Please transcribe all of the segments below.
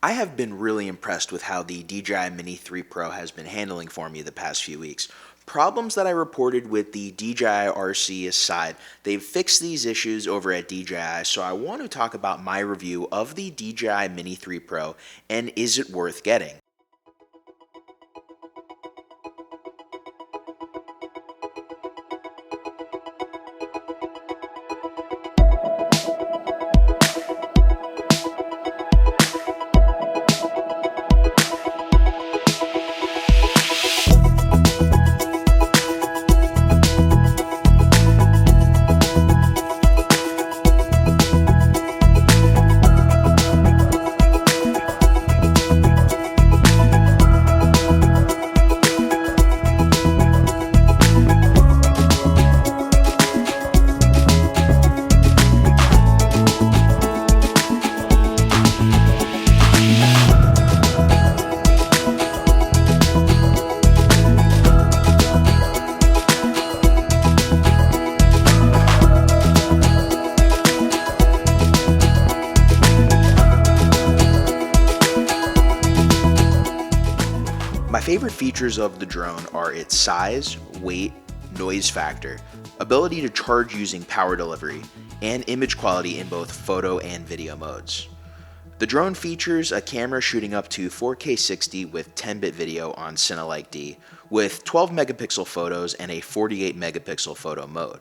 I have been really impressed with how the DJI Mini 3 Pro has been handling for me the past few weeks. Problems that I reported with the DJI RC aside, they've fixed these issues over at DJI, so I want to talk about my review of the DJI Mini 3 Pro and is it worth getting. My favorite features of the drone are its size, weight, noise factor, ability to charge using power delivery, and image quality in both photo and video modes. The drone features a camera shooting up to 4K 60 with 10-bit video on SmallRig D, with 12 megapixel photos and a 48 megapixel photo mode.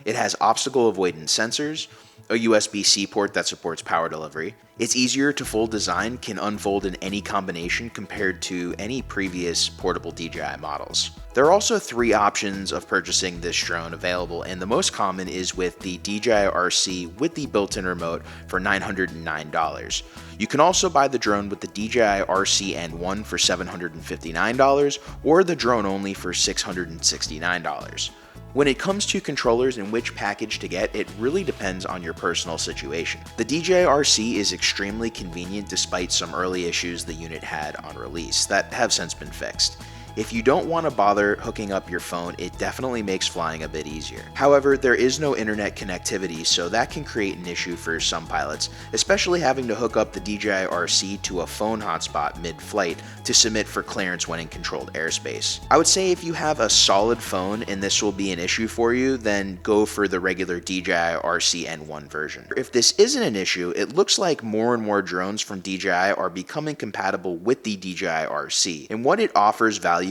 It has obstacle avoidance sensors, a USB-C port that supports power delivery. Its easier to fold design can unfold in any combination compared to any previous portable DJI models. There are also 3 options of purchasing this drone available, and the most common is with the DJI RC with the built-in remote for $909. You can also buy the drone with the DJI RC N1 for $759 or the drone only for $669. When it comes to controllers and which package to get, it really depends on your personal situation. The DJI RC is extremely convenient despite some early issues the unit had on release that have since been fixed. If you don't want to bother hooking up your phone, it definitely makes flying a bit easier. However, there is no internet connectivity, so that can create an issue for some pilots, especially having to hook up the DJI RC to a phone hotspot mid-flight to submit for clearance when in controlled airspace. I would say if you have a solid phone and this will be an issue for you, then go for the regular DJI RC N1 version. If this isn't an issue, it looks like more and more drones from DJI are becoming compatible with the DJI RC, and what it offers value-wise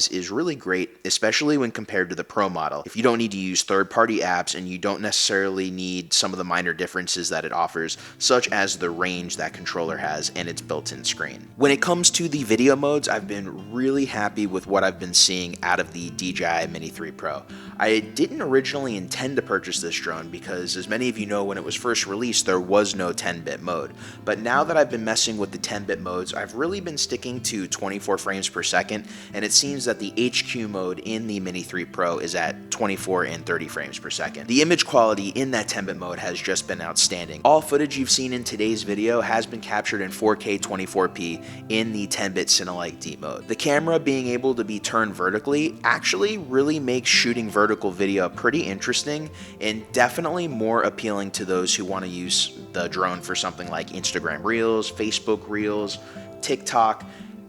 is really great, especially when compared to the Pro model. If you don't need to use third-party apps and you don't necessarily need some of the minor differences that it offers, such as the range that controller has and its built-in screen. When it comes to the video modes, I've been really happy with what I've been seeing out of the DJI Mini 3 Pro. I didn't originally intend to purchase this drone because, as many of you know, when it was first released, there was no 10-bit mode. But now that I've been messing with the 10-bit modes, I've really been sticking to 24 frames per second, and it seems that the HQ mode in the Mini 3 Pro is at 24 and 30 frames per second. The image quality in that 10-bit mode has just been outstanding. All footage you've seen in today's video has been captured in 4K 24p in the 10-bit SmallRig D mode. The camera being able to be turned vertically actually really makes shooting vertical video pretty interesting and definitely more appealing to those who want to use the drone for something like Instagram Reels, Facebook Reels, TikTok.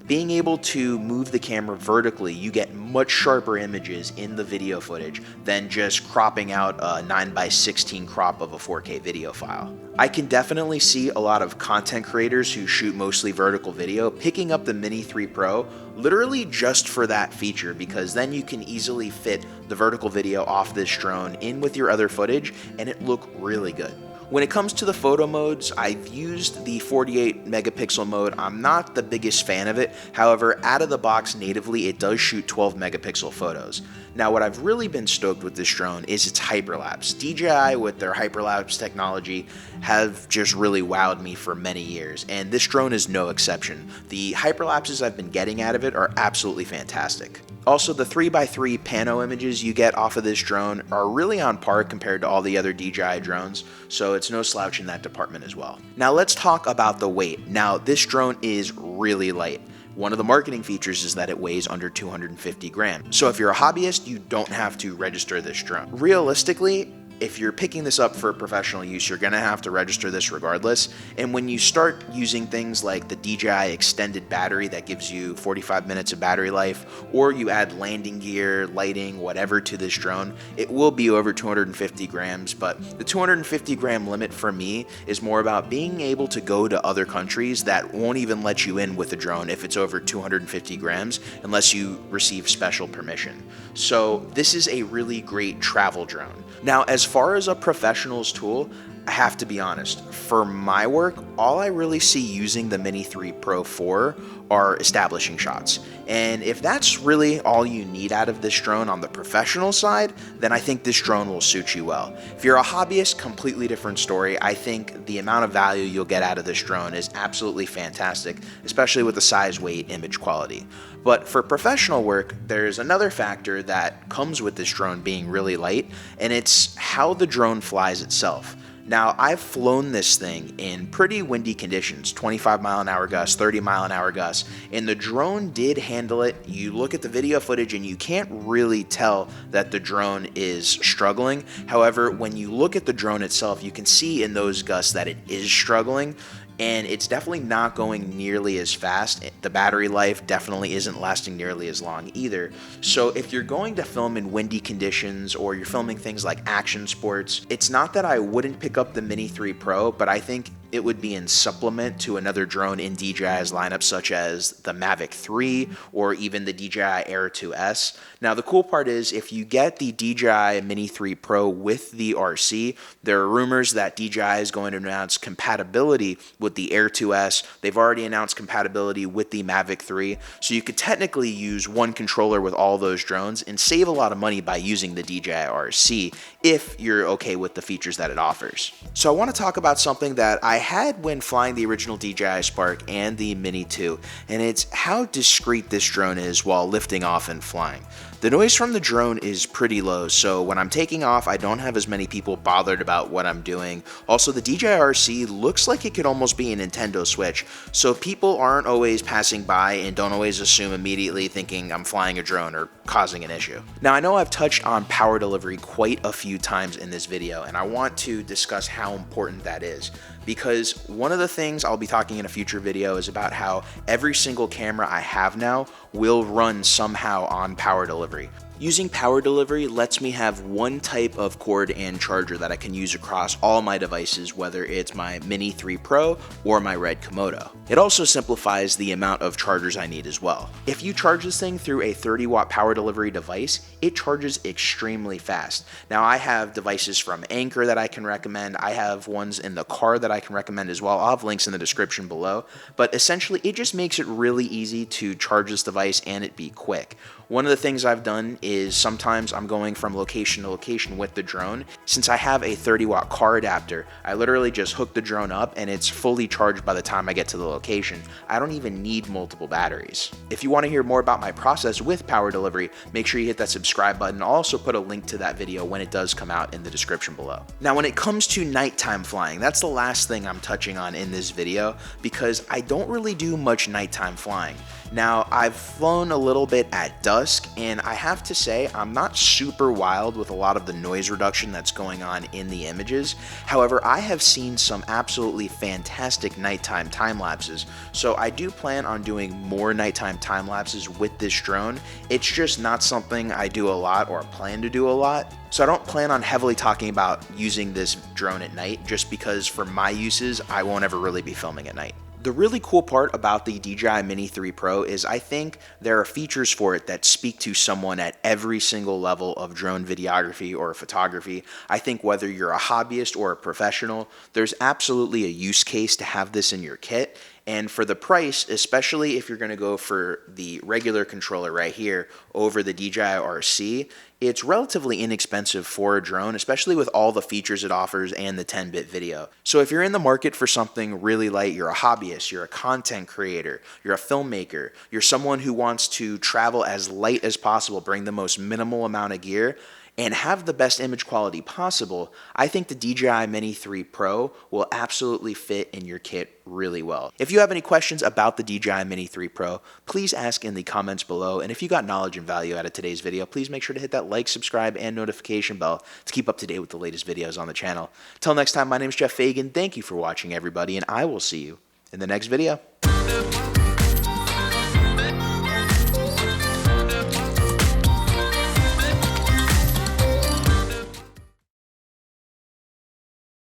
Being able to move the camera vertically, you get much sharper images in the video footage than just cropping out a 9:16 crop of a 4K video file. I can definitely see a lot of content creators who shoot mostly vertical video picking up the Mini 3 Pro literally just for that feature, because then you can easily fit the vertical video off this drone in with your other footage and it look really good. When it comes to the photo modes, I've used the 48 megapixel mode. I'm not the biggest fan of it. However, out of the box natively, it does shoot 12 megapixel photos. Now, what I've really been stoked with this drone is its hyperlapse. DJI with their hyperlapse technology have just really wowed me for many years, and this drone is no exception. The hyperlapses I've been getting out of it are absolutely fantastic. Also, the 3x3 pano images you get off of this drone are really on par compared to all the other DJI drones, so it's no slouch in that department as well. Now let's talk about the weight. Now, this drone is really light. One of the marketing features is that it weighs under 250 grams. So if you're a hobbyist, you don't have to register this drone. Realistically, if you're picking this up for professional use, you're gonna have to register this regardless. And when you start using things like the DJI extended battery that gives you 45 minutes of battery life, or you add landing gear, lighting, whatever to this drone, it will be over 250 grams. But the 250 gram limit for me is more about being able to go to other countries that won't even let you in with the drone if it's over 250 grams unless you receive special permission. So this is a really great travel drone. Now, as far as a professional's tool, I have to be honest, for my work, all I really see using the Mini 3 Pro for are establishing shots. And if that's really all you need out of this drone on the professional side, then I think this drone will suit you well. If you're a hobbyist, completely different story. I think the amount of value you'll get out of this drone is absolutely fantastic, especially with the size, weight, image quality. But for professional work, there's another factor that comes with this drone being really light, and it's how the drone flies itself. Now, I've flown this thing in pretty windy conditions, 25-mile-an-hour gusts, 30-mile-an-hour gusts, and the drone did handle it. You look at the video footage and you can't really tell that the drone is struggling. However, when you look at the drone itself, you can see in those gusts that it is struggling, and it's definitely not going nearly as fast. The battery life definitely isn't lasting nearly as long either. So if you're going to film in windy conditions or you're filming things like action sports, it's not that I wouldn't pick up the Mini 3 Pro, but I think it would be in supplement to another drone in DJI's lineup, such as the Mavic 3 or even the DJI Air 2S. Now, the cool part is if you get the DJI Mini 3 Pro with the RC, there are rumors that DJI is going to announce compatibility with the Air 2S. They've already announced compatibility with the Mavic 3, so you could technically use one controller with all those drones and save a lot of money by using the DJI RC if you're okay with the features that it offers. So I want to talk about something that I had when flying the original DJI Spark and the Mini 2, and it's how discreet this drone is while lifting off and flying. The noise from the drone is pretty low, so when I'm taking off, I don't have as many people bothered about what I'm doing. Also, the DJI RC looks like it could almost be a Nintendo Switch, so people aren't always passing by and don't always assume immediately thinking I'm flying a drone or causing an issue. Now, I know I've touched on power delivery quite a few times in this video, and I want to discuss how important that is, because one of the things I'll be talking in a future video is about how every single camera I have now will run somehow on power delivery. Using power delivery lets me have one type of cord and charger that I can use across all my devices, whether it's my Mini 3 Pro or my RED Komodo. It also simplifies the amount of chargers I need as well. If you charge this thing through a 30-watt power delivery device, it charges extremely fast. Now, I have devices from Anker that I can recommend. I have ones in the car that I can recommend as well. I'll have links in the description below, but essentially it just makes it really easy to charge this device and it be quick. One of the things I've done is sometimes I'm going from location to location with the drone. Since I have a 30-watt car adapter, I literally just hook the drone up and it's fully charged by the time I get to the location. I don't even need multiple batteries. If you want to hear more about my process with power delivery, make sure you hit that subscribe button. I'll also put a link to that video when it does come out in the description below. Now, when it comes to nighttime flying, that's the last thing I'm touching on in this video because I don't really do much nighttime flying. Now, I've flown a little bit at dusk, and I have to say I'm not super wild with a lot of the noise reduction that's going on in the images. However, I have seen some absolutely fantastic nighttime time lapses, so I do plan on doing more nighttime time lapses with this drone. It's just not something I do a lot or plan to do a lot. So I don't plan on heavily talking about using this drone at night just because for my uses, I won't ever really be filming at night. The really cool part about the DJI Mini 3 Pro is I think there are features for it that speak to someone at every single level of drone videography or photography. I think whether you're a hobbyist or a professional, there's absolutely a use case to have this in your kit. And for the price, especially if you're going to go for the regular controller right here over the DJI RC, it's relatively inexpensive for a drone, especially with all the features it offers and the 10-bit video. So if you're in the market for something really light, you're a hobbyist, you're a content creator, you're a filmmaker, you're someone who wants to travel as light as possible, bring the most minimal amount of gear, and have the best image quality possible, I think the DJI Mini 3 Pro will absolutely fit in your kit really well. If you have any questions about the DJI Mini 3 Pro, please ask in the comments below, and if you got knowledge and value out of today's video, please make sure to hit that like, subscribe, and notification bell to keep up to date with the latest videos on the channel. Till next time, my name is Geoff Fagien. Thank you for watching, everybody, and I will see you in the next video.